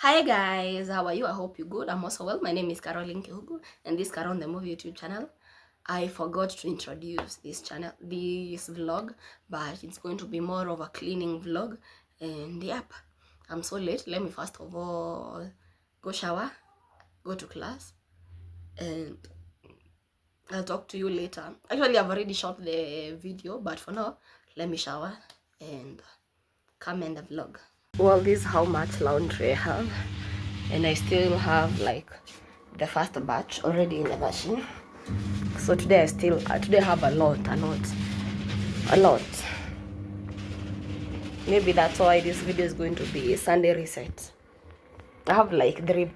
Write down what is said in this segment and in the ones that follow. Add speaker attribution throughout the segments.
Speaker 1: Hi guys, how are you? I hope you're good. I'm also well. My name is Caroline Kihugu and this is Caron the Movie YouTube channel. I forgot to introduce this vlog, but it's going to be more of a cleaning vlog. And yep, I'm so late. Let me first of all go shower, go to class, and I'll talk to you later. Actually, I've already shot the video, but for now, let me shower and come in the vlog. Well, this is how much laundry I have, and I still have like the first batch already in the machine. So today today I have a lot. Maybe that's why this video is going to be a Sunday reset. I have like three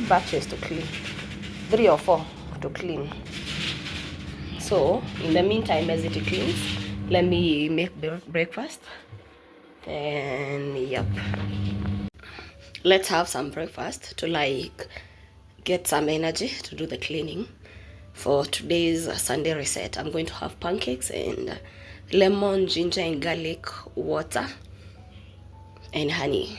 Speaker 1: batches to clean, 3 or 4 to clean. So in the meantime, as it cleans, let me make breakfast. And yep, let's have some breakfast to like get some energy to do the cleaning. For today's Sunday reset, I'm going to have pancakes and lemon, ginger, and garlic water and honey.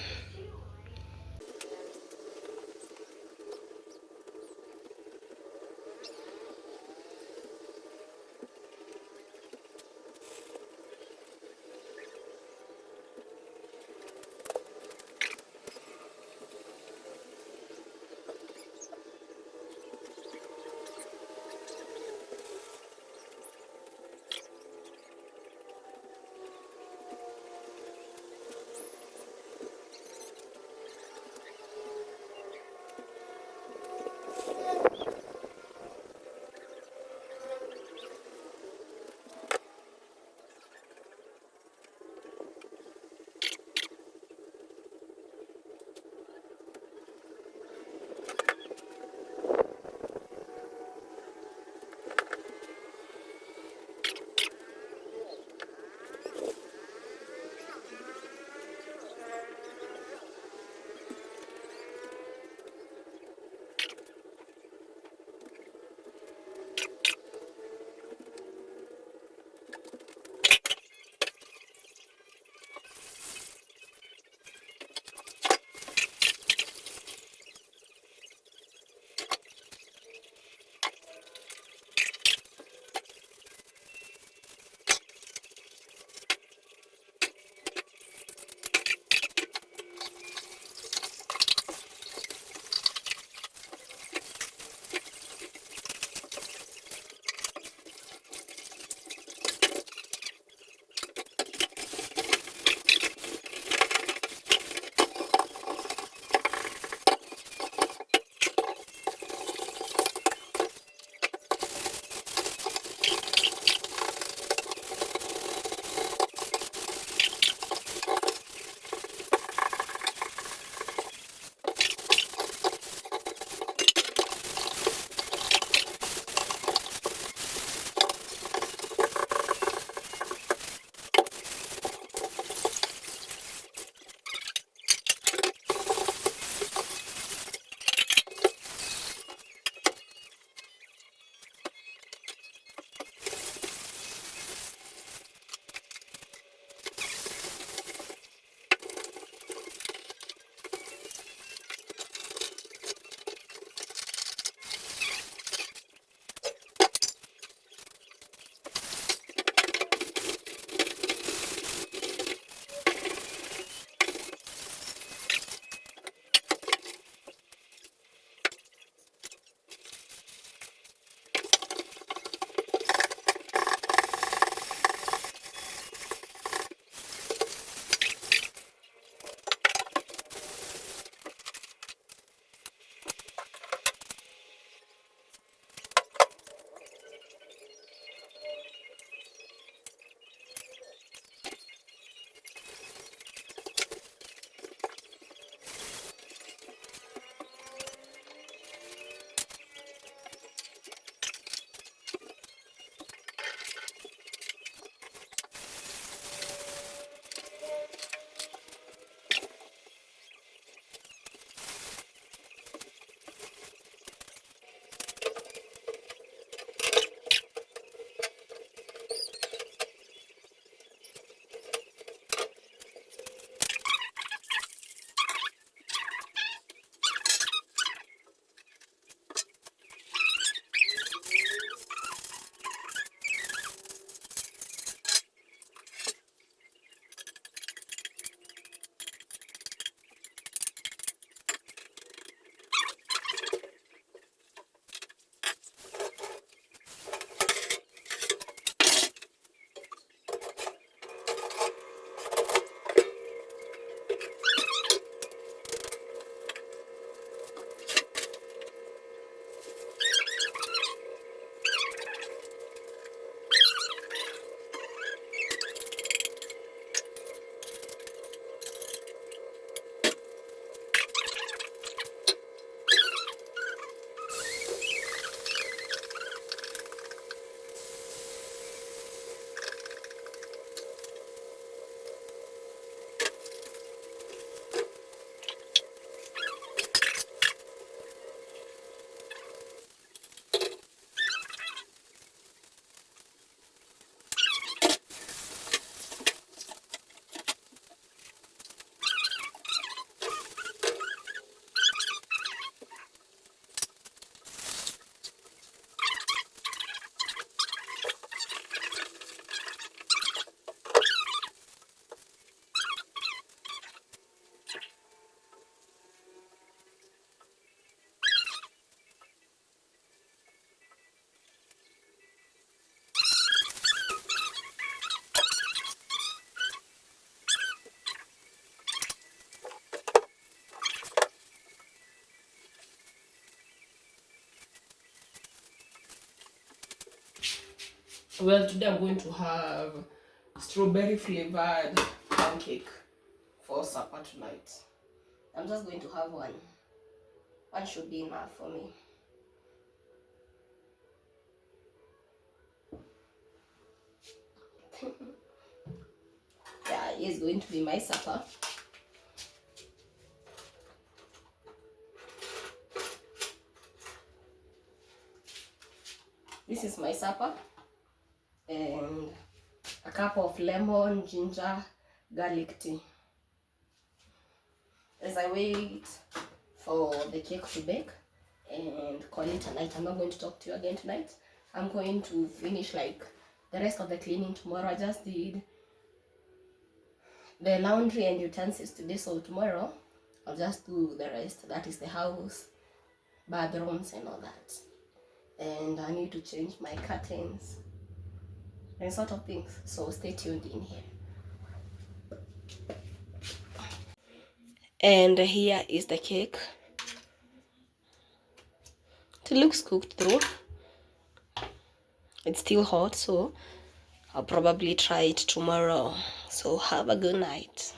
Speaker 1: Well, today I'm going to have strawberry flavored pancake for supper tonight. I'm just going to have one. One should be enough for me. Yeah, it's going to be my supper. This is my supper, and a cup of lemon, ginger, garlic tea. As I wait for the cake to bake and call it a night, I'm not going to talk to you again tonight. I'm going to finish like the rest of the cleaning tomorrow. I just did the laundry and utensils today, so tomorrow I'll just do the rest. That is the house, bathrooms and all that. And I need to change my curtains and sort of things, so stay tuned in here. And here is the cake. It looks cooked through. It's still hot, so I'll probably try it tomorrow. So have a good night.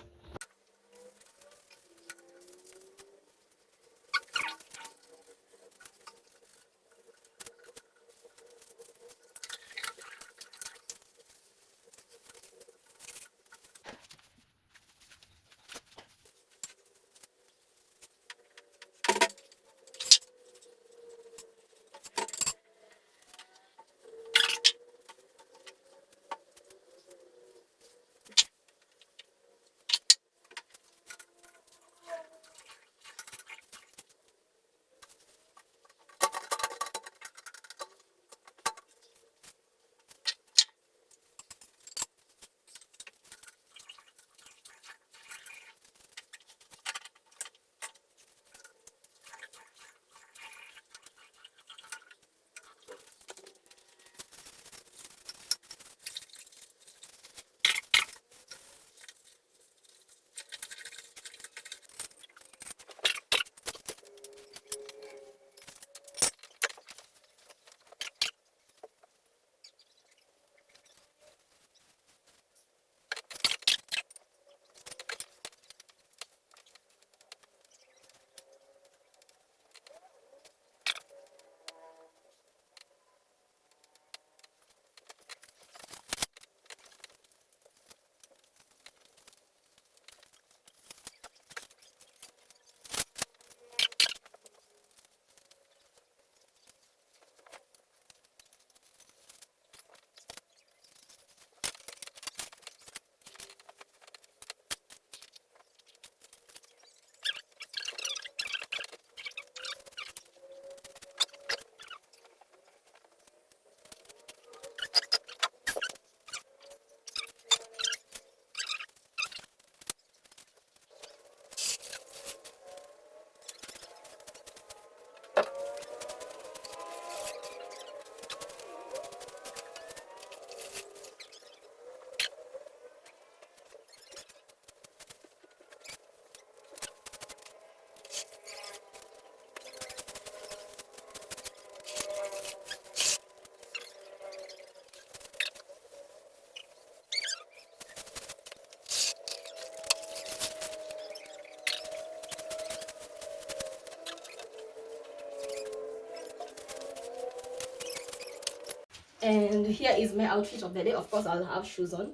Speaker 1: And here is my outfit of the day. Of course, I'll have shoes on,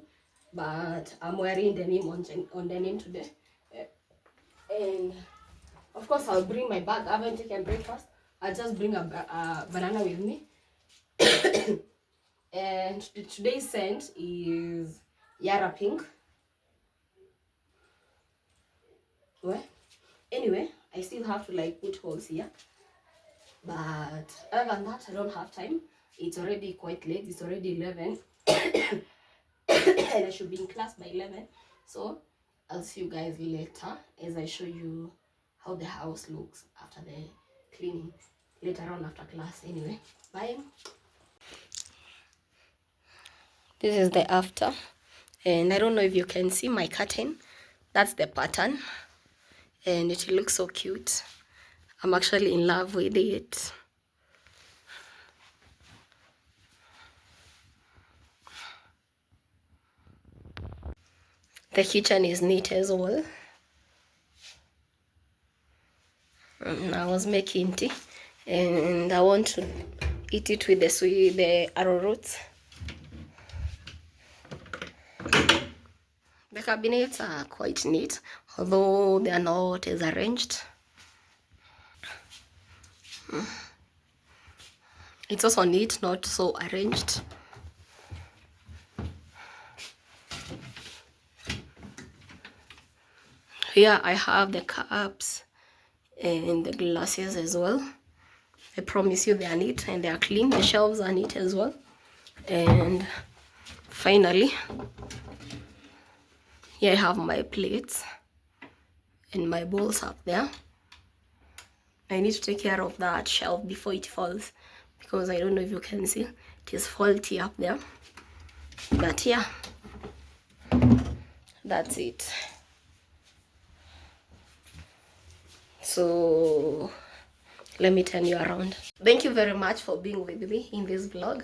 Speaker 1: but I'm wearing denim on denim today. And of course, I'll bring my bag. I haven't taken breakfast. I'll just bring a banana with me. And today's scent is Yara Pink. Well, anyway, I still have to like put holes here. But other than that, I don't have time. It's already quite late. It's already 11. And I should be in class by 11. So I'll see you guys later as I show you how the house looks after the cleaning later on after class. Anyway, bye. This is the after, and I don't know if you can see my curtain. That's the pattern, and it looks so cute. I'm actually in love with it. The kitchen is neat as well. I was making tea and I want to eat it with the arrowroot. The cabinets are quite neat, although they are not as arranged. It's also neat, not so arranged. Here I have the cups and the glasses as well. I promise you they are neat and they are clean. The shelves are neat as well. And finally, here I have my plates and my bowls up there. I need to take care of that shelf before it falls, because I don't know if you can see, it is faulty up there. But yeah, that's it. So let me turn you around. Thank you very much for being with me in this vlog.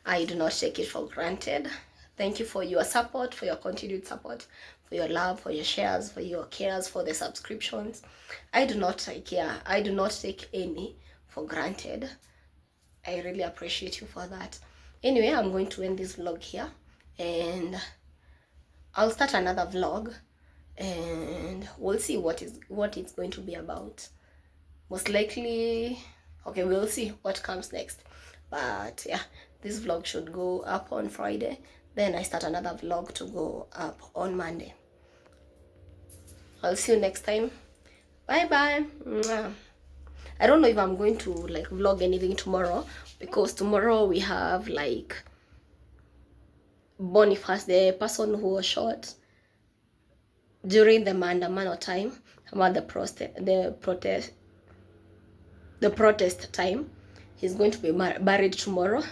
Speaker 1: I do not take it for granted. Thank you for your support, for your continued support, for your love, for your shares, for your cares, for the subscriptions. I do not take any for granted. I really appreciate you for that. Anyway, I'm going to end this vlog here, and I'll start another vlog, and we'll see what it's going to be about. Most likely, okay, we'll see what comes next. But yeah, this vlog should go up on Friday. Then I start another vlog to go up on Monday. I'll see you next time. Bye bye. I don't know if I'm going to like vlog anything tomorrow, because tomorrow we have like Boniface, the person who was shot during the Maandamano time, about the protest time. He's going to be buried tomorrow.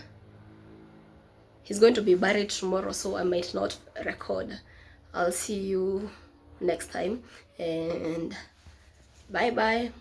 Speaker 1: So I might not record. I'll see you next time, and bye bye.